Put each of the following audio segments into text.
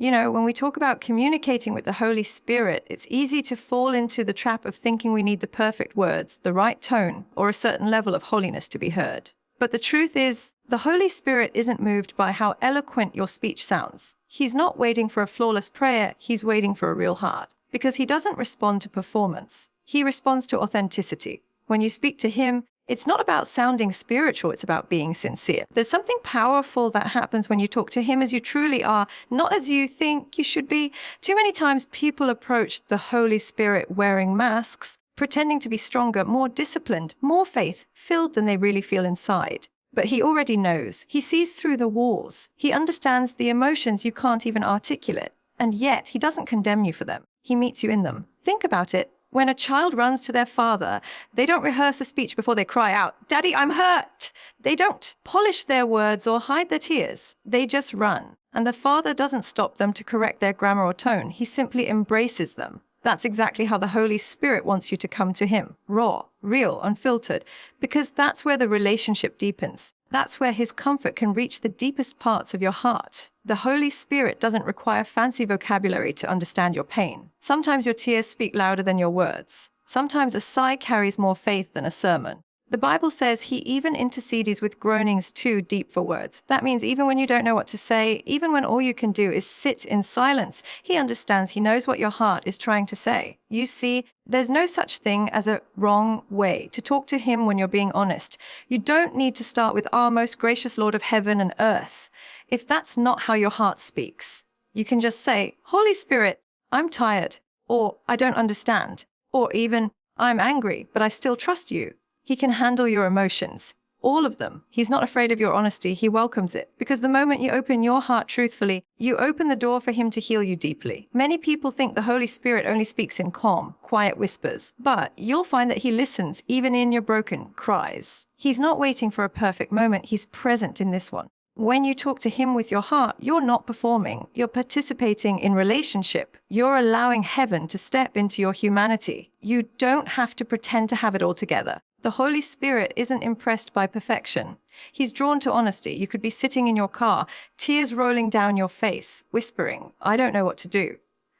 You know, when we talk about communicating with the Holy Spirit, it's easy to fall into the trap of thinking we need the perfect words, the right tone, or a certain level of holiness to be heard. But the truth is, the Holy Spirit isn't moved by how eloquent your speech sounds. He's not waiting for a flawless prayer, he's waiting for a real heart. Because he doesn't respond to performance. He responds to authenticity. When you speak to him, it's not about sounding spiritual, it's about being sincere. There's something powerful that happens when you talk to him as you truly are, not as you think you should be. Too many times people approach the Holy Spirit wearing masks, pretending to be stronger, more disciplined, more faith-filled than they really feel inside. But he already knows. He sees through the walls. He understands the emotions you can't even articulate. And yet, he doesn't condemn you for them. He meets you in them. Think about it. When a child runs to their father, they don't rehearse a speech before they cry out, "Daddy, I'm hurt!" They don't polish their words or hide their tears. They just run. And the father doesn't stop them to correct their grammar or tone. He simply embraces them. That's exactly how the Holy Spirit wants you to come to him. Raw, real, unfiltered. Because that's where the relationship deepens. That's where his comfort can reach the deepest parts of your heart. The Holy Spirit doesn't require fancy vocabulary to understand your pain. Sometimes your tears speak louder than your words. Sometimes a sigh carries more faith than a sermon. The Bible says he even intercedes with groanings too deep for words. That means even when you don't know what to say, even when all you can do is sit in silence, he understands, he knows what your heart is trying to say. You see, there's no such thing as a wrong way to talk to him when you're being honest. You don't need to start with our most gracious Lord of heaven and earth. If that's not how your heart speaks, you can just say, "Holy Spirit, I'm tired," or "I don't understand," or even, "I'm angry, but I still trust you." He can handle your emotions, all of them. He's not afraid of your honesty, he welcomes it. Because the moment you open your heart truthfully, you open the door for him to heal you deeply. Many people think the Holy Spirit only speaks in calm, quiet whispers, but you'll find that he listens even in your broken cries. He's not waiting for a perfect moment, he's present in this one. When you talk to him with your heart, you're not performing, you're participating in relationship. You're allowing heaven to step into your humanity. You don't have to pretend to have it all together. The Holy Spirit isn't impressed by perfection. He's drawn to honesty. You could be sitting in your car, tears rolling down your face, whispering, "I don't know what to do."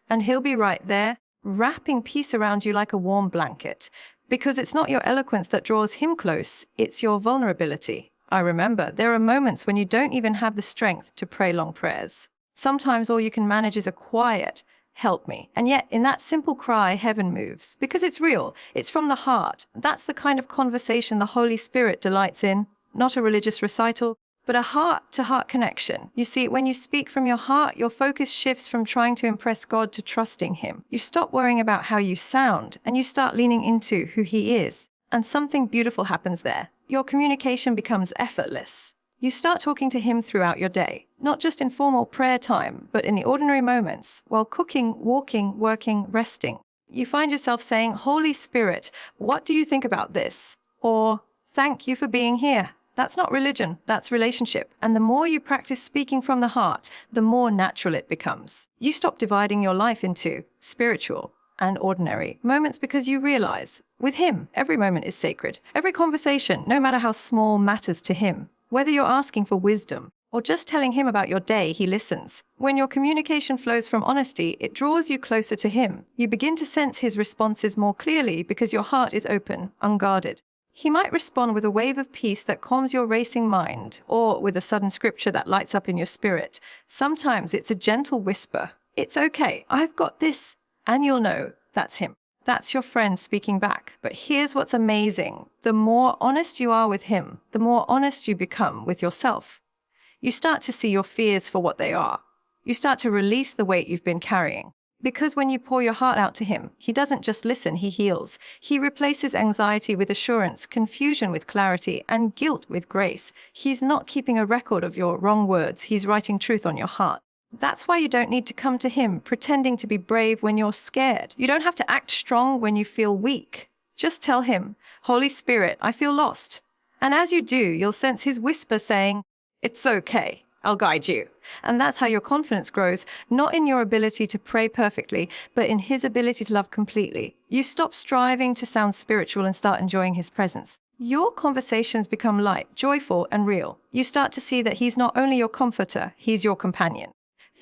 And he'll be right there, wrapping peace around you like a warm blanket. Because it's not your eloquence that draws him close, it's your vulnerability. I remember, there are moments when you don't even have the strength to pray long prayers. Sometimes all you can manage is a quiet, "Help me." And yet, in that simple cry, heaven moves. Because it's real. It's from the heart. That's the kind of conversation the Holy Spirit delights in. Not a religious recital, but a heart-to-heart connection. You see, when you speak from your heart, your focus shifts from trying to impress God to trusting him. You stop worrying about how you sound, and you start leaning into who he is. And something beautiful happens there. Your communication becomes effortless. You start talking to him throughout your day, not just in formal prayer time, but in the ordinary moments, while cooking, walking, working, resting. You find yourself saying, "Holy Spirit, what do you think about this?" Or, "Thank you for being here." That's not religion, that's relationship. And the more you practice speaking from the heart, the more natural it becomes. You stop dividing your life into spiritual and ordinary moments because you realize, with him, every moment is sacred. Every conversation, no matter how small, matters to him. Whether you're asking for wisdom or just telling him about your day, he listens. When your communication flows from honesty, it draws you closer to him. You begin to sense his responses more clearly because your heart is open, unguarded. He might respond with a wave of peace that calms your racing mind, or with a sudden scripture that lights up in your spirit. Sometimes it's a gentle whisper. "It's okay, I've got this." And you'll know that's him. That's your friend speaking back. But here's what's amazing. The more honest you are with him, the more honest you become with yourself. You start to see your fears for what they are. You start to release the weight you've been carrying. Because when you pour your heart out to him, he doesn't just listen, he heals. He replaces anxiety with assurance, confusion with clarity, and guilt with grace. He's not keeping a record of your wrong words. He's writing truth on your heart. That's why you don't need to come to him pretending to be brave when you're scared. You don't have to act strong when you feel weak. Just tell him, "Holy Spirit, I feel lost." And as you do, you'll sense his whisper saying, "It's okay, I'll guide you." And that's how your confidence grows, not in your ability to pray perfectly, but in his ability to love completely. You stop striving to sound spiritual and start enjoying his presence. Your conversations become light, joyful, and real. You start to see that he's not only your comforter, he's your companion.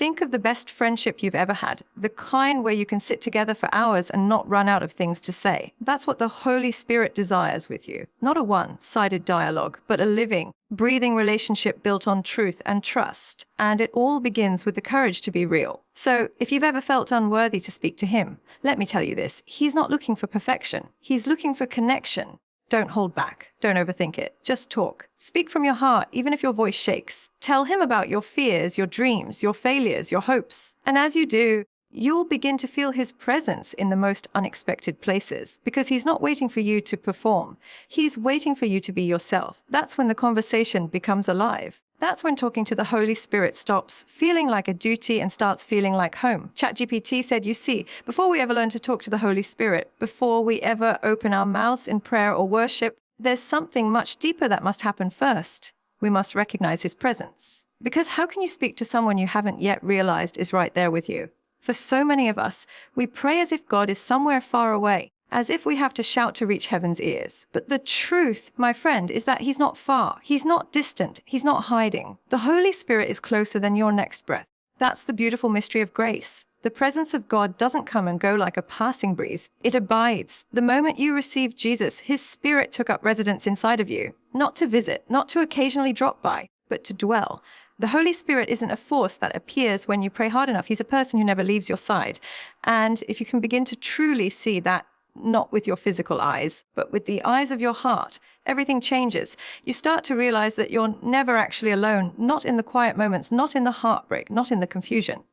Think of the best friendship you've ever had, the kind where you can sit together for hours and not run out of things to say. That's what the Holy Spirit desires with you. Not a one-sided dialogue, but a living, breathing relationship built on truth and trust. And it all begins with the courage to be real. So if you've ever felt unworthy to speak to him, let me tell you this, he's not looking for perfection. He's looking for connection. Don't hold back. Don't overthink it. Just talk. Speak from your heart, even if your voice shakes. Tell him about your fears, your dreams, your failures, your hopes. And as you do, you'll begin to feel his presence in the most unexpected places, because he's not waiting for you to perform. He's waiting for you to be yourself. That's when the conversation becomes alive. That's when talking to the Holy Spirit stops feeling like a duty and starts feeling like home. ChatGPT said, you see, before we ever learn to talk to the Holy Spirit, before we ever open our mouths in prayer or worship, there's something much deeper that must happen first. We must recognize his presence. Because how can you speak to someone you haven't yet realized is right there with you? For so many of us, we pray as if God is somewhere far away, as if we have to shout to reach heaven's ears. But the truth, my friend, is that he's not far. He's not distant. He's not hiding. The Holy Spirit is closer than your next breath. That's the beautiful mystery of grace. The presence of God doesn't come and go like a passing breeze. It abides. The moment you received Jesus, his Spirit took up residence inside of you, not to visit, not to occasionally drop by, but to dwell. The Holy Spirit isn't a force that appears when you pray hard enough. He's a person who never leaves your side. And if you can begin to truly see that, not with your physical eyes, but with the eyes of your heart, everything changes. You start to realize that you're never actually alone, not in the quiet moments, not in the heartbreak, not in the confusion.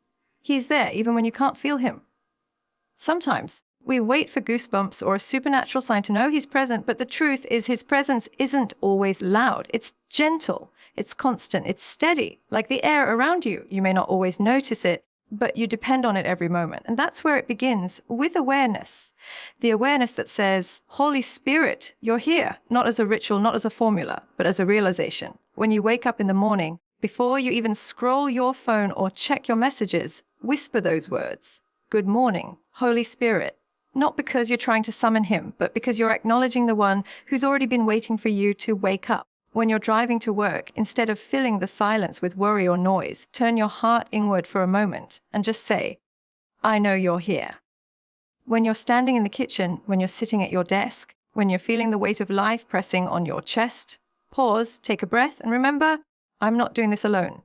He's there even when you can't feel him. Sometimes we wait for goosebumps or a supernatural sign to know he's present, but the truth is his presence isn't always loud. It's gentle, it's constant, it's steady, like the air around you. You may not always notice it, but you depend on it every moment. And that's where it begins, with awareness. The awareness that says, Holy Spirit, you're here, not as a ritual, not as a formula, but as a realization. When you wake up in the morning, before you even scroll your phone or check your messages, whisper those words. Good morning, Holy Spirit. Not because you're trying to summon him, but because you're acknowledging the one who's already been waiting for you to wake up. When you're driving to work, instead of filling the silence with worry or noise, turn your heart inward for a moment and just say, I know you're here. When you're standing in the kitchen, when you're sitting at your desk, when you're feeling the weight of life pressing on your chest, pause, take a breath, and remember, I'm not doing this alone.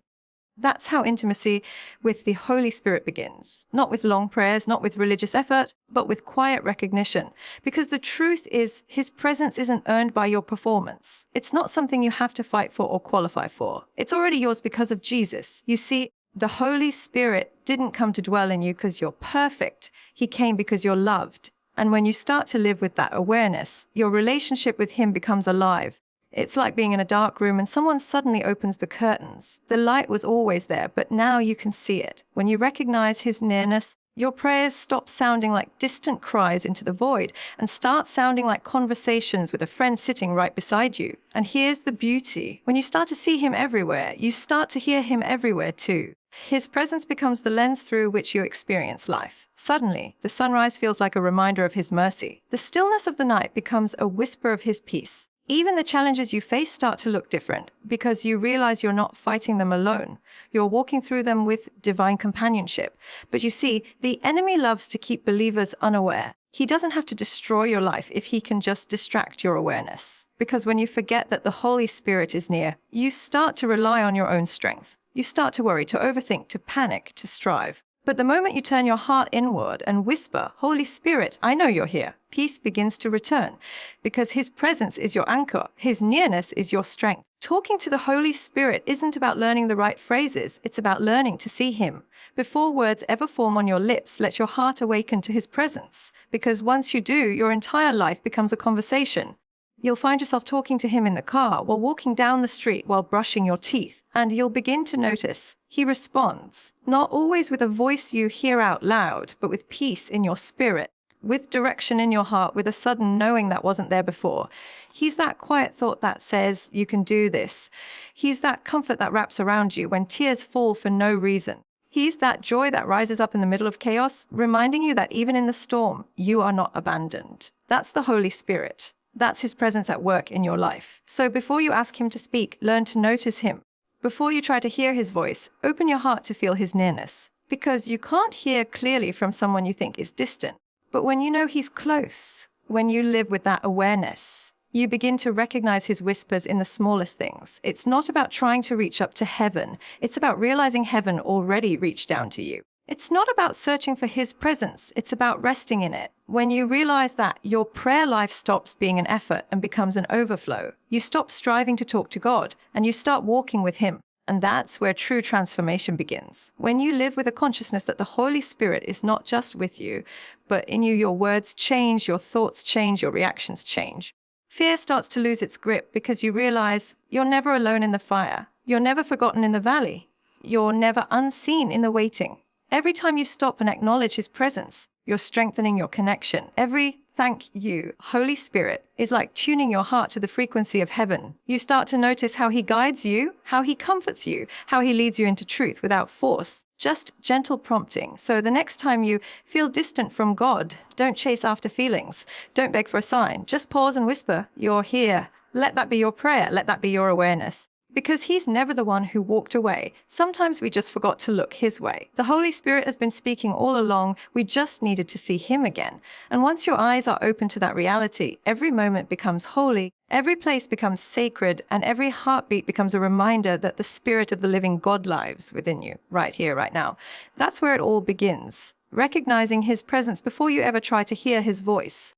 That's how intimacy with the Holy Spirit begins. Not with long prayers, not with religious effort, but with quiet recognition. Because the truth is, his presence isn't earned by your performance. It's not something you have to fight for or qualify for. It's already yours because of Jesus. You see, the Holy Spirit didn't come to dwell in you because you're perfect. He came because you're loved. And when you start to live with that awareness, your relationship with him becomes alive. It's like being in a dark room and someone suddenly opens the curtains. The light was always there, but now you can see it. When you recognize his nearness, your prayers stop sounding like distant cries into the void and start sounding like conversations with a friend sitting right beside you. And here's the beauty. When you start to see him everywhere, you start to hear him everywhere too. His presence becomes the lens through which you experience life. Suddenly, the sunrise feels like a reminder of his mercy. The stillness of the night becomes a whisper of his peace. Even the challenges you face start to look different because you realize you're not fighting them alone. You're walking through them with divine companionship. But you see, the enemy loves to keep believers unaware. He doesn't have to destroy your life if he can just distract your awareness. Because when you forget that the Holy Spirit is near, you start to rely on your own strength. You start to worry, to overthink, to panic, to strive. But the moment you turn your heart inward and whisper, Holy Spirit, I know you're here, peace begins to return because his presence is your anchor. His nearness is your strength. Talking to the Holy Spirit isn't about learning the right phrases. It's about learning to see him. Before words ever form on your lips, let your heart awaken to his presence. Because once you do, your entire life becomes a conversation. You'll find yourself talking to him in the car, while walking down the street, while brushing your teeth. And you'll begin to notice he responds, not always with a voice you hear out loud, but with peace in your spirit, with direction in your heart, with a sudden knowing that wasn't there before. He's that quiet thought that says, you can do this. He's that comfort that wraps around you when tears fall for no reason. He's that joy that rises up in the middle of chaos, reminding you that even in the storm, you are not abandoned. That's the Holy Spirit. That's his presence at work in your life. So before you ask him to speak, learn to notice him. Before you try to hear his voice, open your heart to feel his nearness. Because you can't hear clearly from someone you think is distant. But when you know he's close, when you live with that awareness, you begin to recognize his whispers in the smallest things. It's not about trying to reach up to heaven. It's about realizing heaven already reached down to you. It's not about searching for his presence. It's about resting in it. When you realize that, your prayer life stops being an effort and becomes an overflow. You stop striving to talk to God and you start walking with him. And that's where true transformation begins. When you live with a consciousness that the Holy Spirit is not just with you, but in you, your words change, your thoughts change, your reactions change. Fear starts to lose its grip because you realize you're never alone in the fire. You're never forgotten in the valley. You're never unseen in the waiting. Every time you stop and acknowledge his presence, you're strengthening your connection. Every thank you, Holy Spirit, is like tuning your heart to the frequency of heaven. You start to notice how he guides you, how he comforts you, how he leads you into truth without force, just gentle prompting. So the next time you feel distant from God, don't chase after feelings. Don't beg for a sign. Just pause and whisper, "You're here." Let that be your prayer. Let that be your awareness. Because he's never the one who walked away. Sometimes we just forgot to look his way. The Holy Spirit has been speaking all along. We just needed to see him again. And once your eyes are open to that reality, every moment becomes holy, every place becomes sacred, and every heartbeat becomes a reminder that the Spirit of the living God lives within you, right here, right now. That's where it all begins. Recognizing his presence before you ever try to hear his voice.